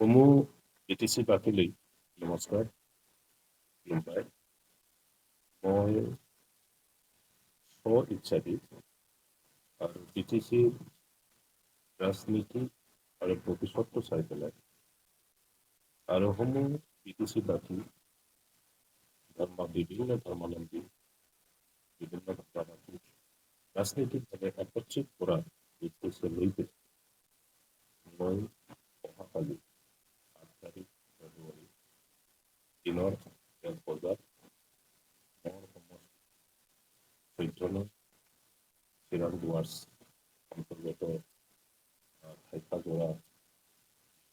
সমূহ BTC বাকীলৈ নমস্কাৰ মুম্বাই মই ইচ্ছাবি আৰু BTC ৰাজনীতি আৰু ভৱিষ্যতটো চাই পেলাই আৰু সমূহ BTC বাকী বিভিন্ন ধৰ্মাৱলম্বী বিভিন্ন ভাষাভাষী ৰাজনৈতিকভাৱে একত্ৰিত কৰা উদ্দেশ্য লৈ মই অহাকালি 8 তাৰিখ ফেব্ৰুৱাৰী দিনৰ 1 বজাত মোৰ সমষ্টি 14 চিৰাং দুৱাৰ্ছ অন্তৰ্গত ঠাইকাজোৰা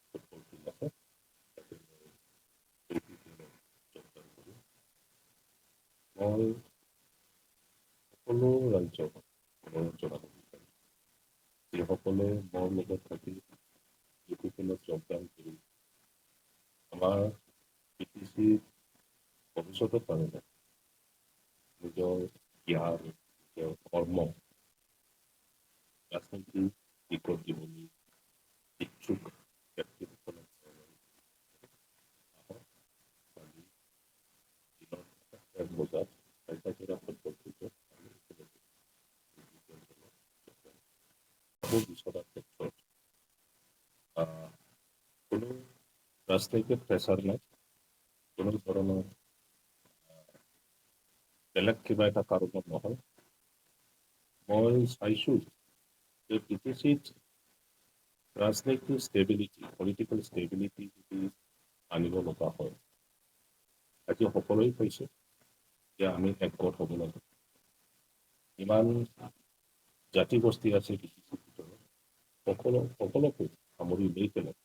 ফুটবল ফিল্ড আছে তাতে যোগদান কৰি মই সকলো ৰাজ্যক অনুৰোধ জনাব বিচাৰিম যিসকলে মোৰ লগত থাকি ফিল্ডত যোগদান কৰি আমাৰ BTC ভৱিষ্যতৰ কাৰণে নিজৰ জ্ঞান নিজৰ কৰ্ম ৰাজনৈতিক দিশত দিবলৈ ইচ্ছুক ব্যক্তিসকলক আহক কালি দিনৰ 1 বজাত ঠাইকাজোৰা ফুটবল ফিল্ডত আমি একেলগে বিচৰাৰ ক্ষেত্ৰত কোনো ৰাজনৈতিক প্ৰেছাৰ নাই কোনো ধৰণৰ বেলেগ কিবা এটা কাৰণত নহয় মই চাইছোঁ যে BTCত ৰাজনৈতিক ষ্টেবিলিটি পলিটিকেল ষ্টেবিলিটি যদি আনিব লগা হয় আজি সকলোৱে কৈছে যে আমি একগোট হ'ব লাগে ইমান জাতি গোষ্ঠী আছে BTCৰ ভিতৰত সকলোকে সামৰি লৈ পেলাই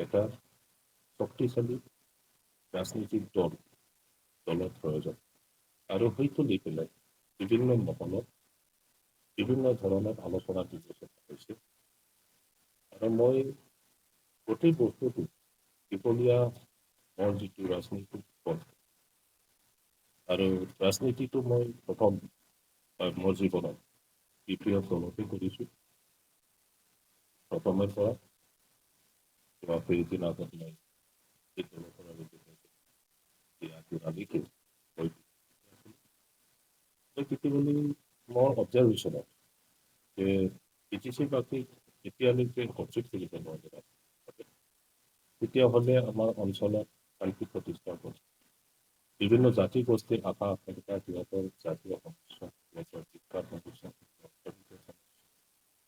এটা শক্তিশালী ৰাজনৈতিক দলৰ প্ৰয়োজন আৰু সেইটো লৈ পেলাই বিভিন্ন মহলত বিভিন্ন ধৰণৰ আলোচনা বিবেচনা হৈছে আৰু মই গোটেই বস্তুটো দীঘলীয়া মোৰ যিটো ৰাজনৈতিক পথ আৰু ৰাজনীতিটো মই প্ৰথম মোৰ জীৱনত BPF দলতে কৰিছোঁ প্ৰথমে পৰা কিবা ফেৰিটিন আগত মই এই দলৰ পৰা মই কেতিয়াবা মোৰ অবজাৰভেশ্যনত যে BTC বাকীক এতিয়ালৈকে কনফ্লিক্ট কৰিব নোৱাৰে তেতিয়াহ'লে আমাৰ অঞ্চলত শান্তি প্ৰতিষ্ঠা কৰে বিভিন্ন জাতি গোষ্ঠীৰ আশা আকাংক্ষা সিহঁতৰ জাতীয় সমস্যা সিহঁতৰ শিক্ষাৰ সমস্যা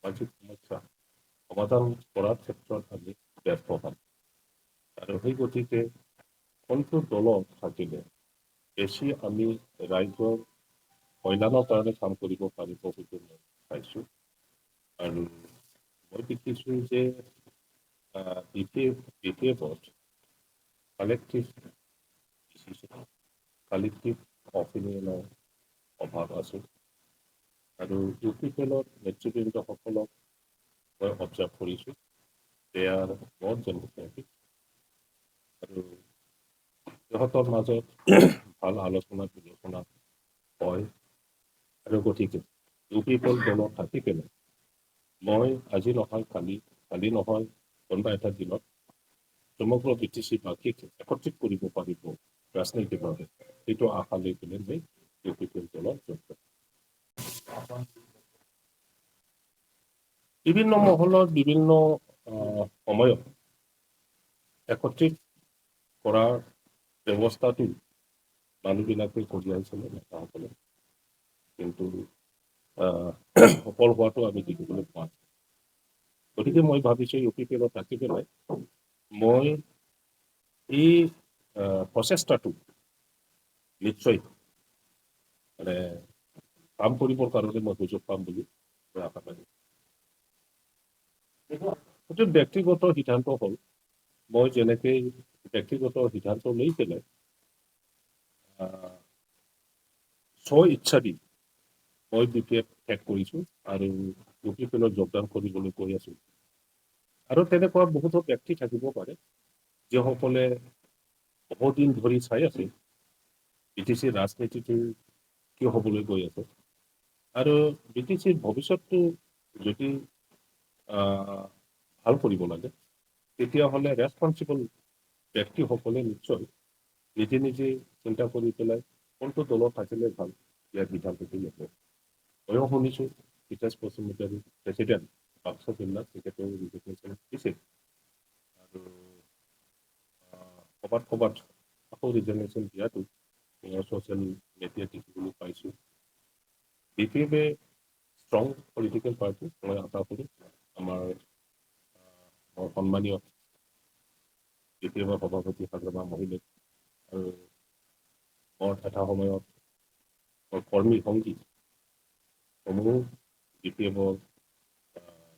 সামাজিক সমস্যা সমাধান কৰাৰ ক্ষেত্ৰত আমি ব্যৰ্থ হ'ম আৰু সেই গতিকে কোনটো দলত থাকিলে বেছি আমি ৰাইজৰ কল্যাণৰ কাৰণে কাম কৰিব পাৰিব সেইটো মই পাইছোঁ আৰু মই দেখিছোঁ যে BPFত কালেক্টিভ ডিচিশ্যন কালেক্টিভ অপিনিয়নৰ অভাৱ আছে আৰু UPFLৰ নেতৃবৃন্দসকলক মই অবজাৰ্ভ কৰিছোঁ দে আৰ বৰ ডেম'ক্ৰেটিক আৰু সিহঁতৰ মাজত ভাল আলোচনা বিলোচনা হয় আৰু গতিকে UPFL দলত থাকি পেলাই মই আজি নহয় কালি নহয় কোনোবা এটা দিনত সমগ্ৰ BTC বাকীক একত্ৰিত কৰিব পাৰিব ৰাজনৈতিকভাৱে সেইটো আশা লৈ পেলাই মই UPFL দলত যোগদান বিভিন্ন মহলত বিভিন্ন সময়ত একত্ৰিত কৰাৰ ব্যৱস্থাটো মানুহবিলাকে কৰি আহিছিলে নেতাসকলে কিন্তু সফল হোৱাটো আমি দেখিবলৈ পোৱা নাই গতিকে মই ভাবিছোঁ UPFLত থাকি পেলাই মই এই প্ৰচেষ্টাটো নিশ্চয় মানে কাম কৰিবৰ কাৰণে মই সুযোগ পাম বুলি মই আশা কৰিছোঁ সেইটো ব্যক্তিগত সিদ্ধান্ত হ'ল মই যেনেকৈ ব্যক্তিগত সিদ্ধান্ত লৈ পেলাই ইচ্ছা দি মই BPF ত্যাগ কৰিছোঁ আৰু UPFLত যোগদান কৰিবলৈ কৈ আছোঁ আৰু তেনেকুৱা বহুতো ব্যক্তি থাকিব পাৰে যিসকলে বহুদিন ধৰি চাই আছে BTC ৰাজনীতিটো কি হ'বলৈ গৈ আছে আৰু BTCৰ ভৱিষ্যতটো যদি ভাল কৰিব লাগে তেতিয়াহ'লে ৰেছপনচিবল ব্যক্তিসকলে নিশ্চয় নিজে নিজে চিন্তা কৰি পেলাই কোনটো দলত থাকিলে ভাল ইয়াৰ বিধানটো ল'ব। ময়ো শুনিছোঁ হিতেশ বসুমতাৰী প্ৰেচিডেণ্ট বাক্সা জিলাত তেখেতেও ৰিজিগনেশ্যন দিছিল আৰু ক'ৰবাত আকৌ ৰিজিগনেশ্যন দিয়াটো ছ'চিয়েল মিডিয়াত দেখিবলৈ পাইছোঁ। বিপিএফে ষ্ট্ৰং পলিটিকেল পাৰ্টি মই আশা কৰোঁ আমাৰ সন্মানীয় বিপিএফৰ সভাপতি সাগৰমা মহিলাই আৰু মোৰ এটা সময়ত কৰ্মী সংগী সমূহ বিপিএফৰ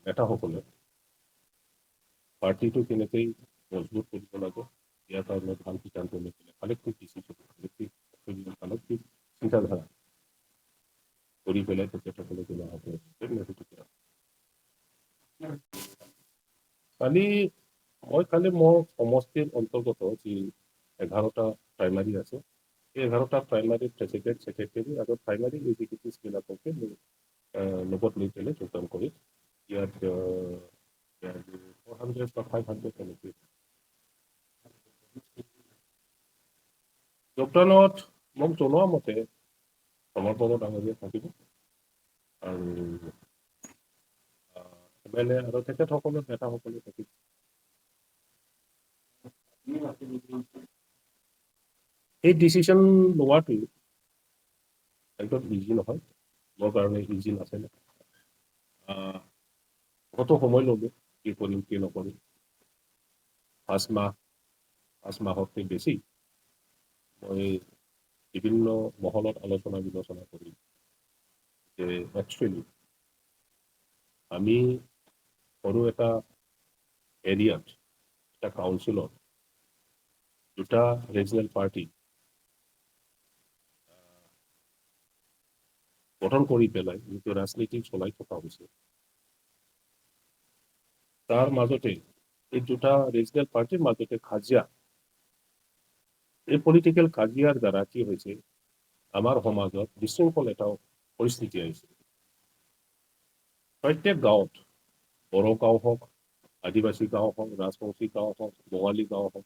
নেতাসকলে পাৰ্টিটো কেনেকৈ মজবুত কৰিব লাগে ইয়াৰ কাৰণে ভাল সিদ্ধান্ত লৈ পেলাই কালেক্টিভ ডিচিশ্যন কালেক্টিভ চিন্তাধাৰা কৰি পেলাই তেখেতসকলে কালি মোৰ সমষ্টিৰ অন্তৰ্গত যি 11টা প্ৰাইমাৰী আছে এই 11টা প্ৰাইমাৰী প্ৰেচিডেণ্ট ছেক্ৰেটাৰী আৰু প্ৰাইমাৰী এক্সিকিউটিভবিলাককে লগত লৈ পেলাই যোগদান কৰি ইয়াত 400 বা 500 তেনেকৈ যোগদানত মোক জনোৱা মতে সমৰ্পণ ডাঙৰীয়া থাকিব আৰু MLA আৰু তেখেতসকলৰ নেতাসকলে থাকিব। এই ডিচিশ্যন লোৱাটো একদম ইজি নহয়, মোৰ কাৰণে ইজি নাছিলে। বহুতো সময় ল'লোঁ কি কৰিম কি নকৰিম। 5 মাহতকৈ বেছি মই বিভিন্ন মহলত আলোচনা বিলোচনা কৰি যে একচুৱেলি আমি সৰু এটা এৰিয়াত এটা কাউন্সিলত দুটা ৰিজনেল পাৰ্টি গঠন কৰি পেলাই যিটো ৰাজনীতি চলাই থকা হৈছে তাৰ মাজতে এই দুটা ৰিজনেল পাৰ্টিৰ মাজতে কাজিয়া, এই পলিটিকেল কাজিয়াৰ দ্বাৰা কি হৈছে আমাৰ সমাজত বিশৃংখল এটা পৰিস্থিতি আহিছে। প্ৰত্যেক গাঁৱত, বড়ো গাঁও হওক, আদিবাসী গাঁও হওক, ৰাজবংশী গাঁও হওক, বঙালী গাঁও হওক,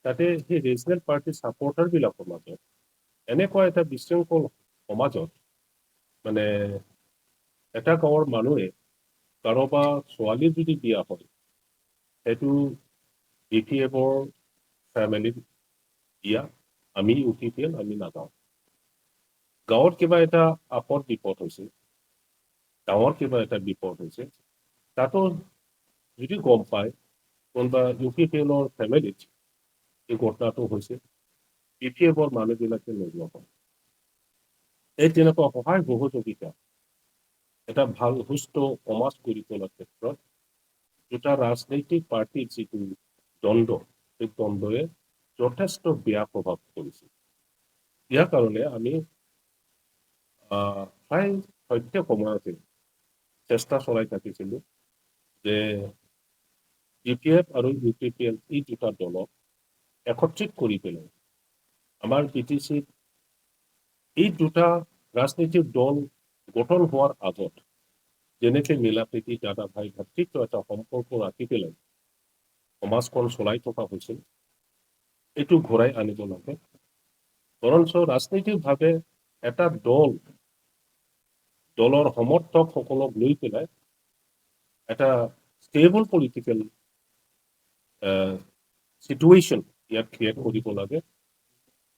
তাতে সেই ৰিজনেল পাৰ্টিৰ ছাপৰ্টাৰবিলাকৰ মাজত এনেকুৱা এটা বিশৃংখল সমাজত মানে এটা গাঁৱৰ মানুহে কাৰোবাৰ ছোৱালী যদি বিয়া হয় সেইটো BPFৰ ফেমিলিত বিয়া, আমি UPPL আমি নাযাওঁ। গাঁৱত কিবা এটা আপদ বিপদ হৈছে, ডাঙৰ কিবা এটা বিপদ হৈছে, তাতো যদি গম পায় কোনোবা UPPLৰ ফেমিলিত এই ঘটনাটো হৈছে, BPFৰ মানুহবিলাকে নোযোৱা হয়। এই তেনেকুৱা সহায় সহযোগিতা এটা ভাল সুস্থ সমাজ গঢ়ি তোলাৰ ক্ষেত্ৰত দুটা ৰাজনৈতিক পাৰ্টিৰ যিটো দ্বন্দ্ব, সেই দ্বন্দ্বই যথেষ্ট বেয়া প্ৰভাৱ পৰিছে। ইয়াৰ কাৰণে আমি প্ৰায় প্ৰত্যেক সময়তে চেষ্টা চলাই থাকিছিলোঁ যে BPF আৰু UPPL এই দুটা দলক একত্ৰিত কৰি পেলাই আমাৰ BTCত এই দুটা ৰাজনৈতিক দল গঠন হোৱাৰ আগত যেনেকৈ মিলা প্ৰীতি দাদা ভাই ভাতৃত্ব এটা সম্পৰ্ক ৰাখি পেলাই সমাজখন চলাই থকা হৈছিল, এইটো ঘূৰাই আনিব লাগে। বৰঞ্চ ৰাজনৈতিকভাৱে এটা দলৰ সমৰ্থকসকলক লৈ পেলাই এটা ষ্টেবল পলিটিকেল চিটুৱেশ্যন ইয়াত ক্ৰিয়েট কৰিব লাগে।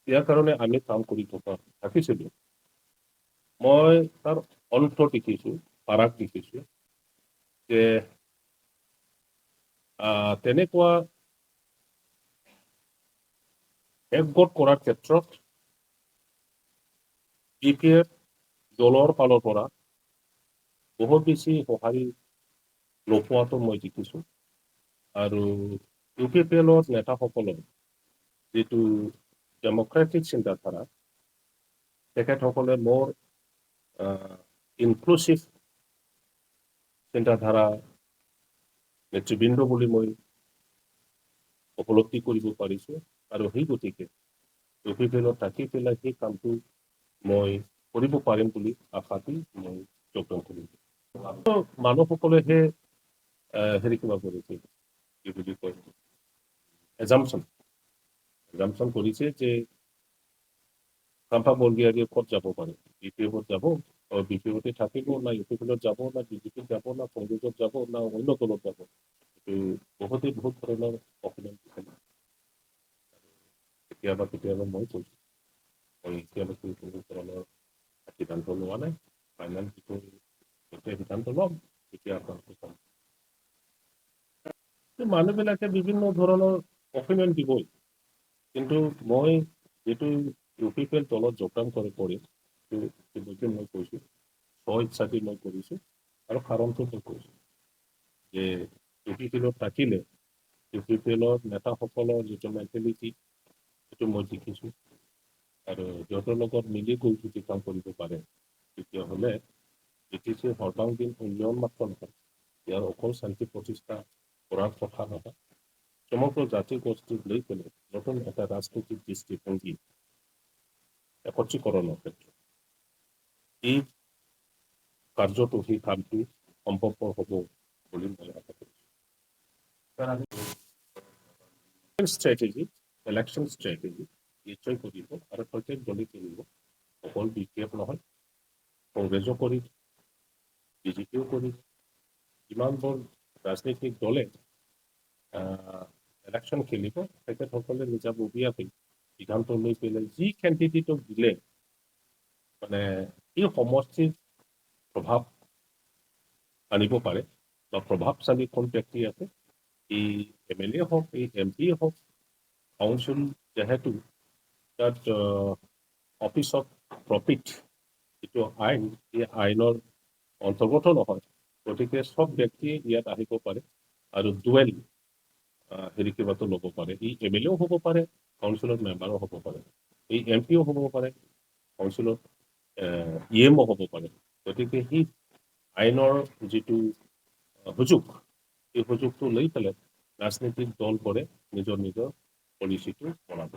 ইয়াৰ কাৰণে আমি কাম কৰি থাকিছিলোঁ। মই তাৰ অন্ত দেখিছোঁ, পাৰাক দেখিছোঁ যে তেনেকুৱা একগোট কৰাৰ ক্ষেত্ৰত BPF দলৰ ফালৰ পৰা বহুত বেছি সঁহাৰি নোপোৱাটো মই দেখিছোঁ আৰু UPPLৰ নেতাসকলৰ যিটো ডেম'ক্ৰেটিক চিন্তাধাৰা, তেখেতসকলে মোৰ ইনক্লুচিভ চিন্তাধাৰা নেতৃবৃন্দ বুলি মই উপলব্ধি কৰিব পাৰিছোঁ আৰু সেই গতিকে UPPLত থাকি পেলাই সেই কামটো মই কৰিব পাৰিম বুলি আশা দি মই যোগদান কৰিম। মানুহসকলেহে হেৰি কিবা কৰিছিল, কি বুলি কয় এজামচন কৰিছে যে কামপা বলগীয়াৰী ক'ত যাব পাৰে BPO যাব BPO-তে থাকিব না UPPত যাব না DGPত যাব না কংগ্ৰেছত যাব না অন্য দলত যাব এইটো বহুত ধৰণৰ অপিনিয়ন থাকে কেতিয়াবা মই কৈছোঁ মই এতিয়ালৈকে কোনো ধৰণৰ সিদ্ধান্ত লোৱা নাই ফাইনেল যিটো যেতিয়া সিদ্ধান্ত ল'ম তেতিয়া আপোনালোকে ক'ম মানুহবিলাকে বিভিন্ন ধৰণৰ অপিনিয়ন দিবই কিন্তু মই যিটো UPPL দলত যোগদান কৰিম সেইটো মই কৈছোঁ স্বইচ্ছাতে মই কৰিছোঁ আৰু কাৰণটো মই কৈছোঁ যে UPPL-ত থাকিলে UPPL-ৰ নেতাসকলৰ যিটো মেণ্টেলিটি সেইটো মই দেখিছোঁ আৰু সিহঁতৰ লগত মিলি গৈ যদি কাম কৰিব পাৰে তেতিয়াহ'লে BTC-ৰ সৰ্বাংগীন উন্নয়ন মাত্ৰ নহয় ইয়াৰ অকল শান্তি প্ৰতিষ্ঠা কৰাৰ কথা নহয় সমগ্ৰ জাতি গোষ্ঠীক লৈ পেলাই নতুন এটা ৰাজনৈতিক দৃষ্টিভংগী একত্ৰীকৰণৰ ক্ষেত্ৰত এই কাৰ্যটো সেই কামটো সম্ভৱপৰ হ'ব বুলি মই আশা কৰিছোঁ ইলেকশ্যন ষ্ট্ৰেটেজি নিশ্চয় কৰিব আৰু প্ৰত্যেক দলে কৰিব অকল BPF নহয় কংগ্ৰেছো কৰিব BJPও কৰিব যিমানবোৰ ৰাজনৈতিক দলে ইলেকশ্যন খেলিব তেখেতসকলে নিজাববীয়াকৈ সিদ্ধান্ত লৈ পেলাই যি কেণ্ডিডেটক দিলে মানে এই সমষ্টিৰ প্ৰভাৱ আনিব পাৰে বা প্ৰভাৱশালী কোন ব্যক্তি আছে এই MLA হওক এই MP হওক কাউন্সিল যেহেতু তাত অফিচ অফ প্ৰফিট যিটো আইন এই আইনৰ অন্তৰ্গত নহয় গতিকে চব ব্যক্তিয়ে ইয়াত আহিব পাৰে আৰু ডুৱেল কিবাটো ল'ব পাৰে এই MLA-ও হ'ব পাৰে কাউন্সিলৰ মেম্বাৰো হ'ব পাৰে এই MP-ও হ'ব পাৰে কাউন্সিলৰ EM-ও হ'ব পাৰে গতিকে সেই আইনৰ যিটো সুযোগ এই সুযোগটো লৈ পেলাই ৰাজনৈতিক দলবোৰে নিজৰ পলিচিটো বনাব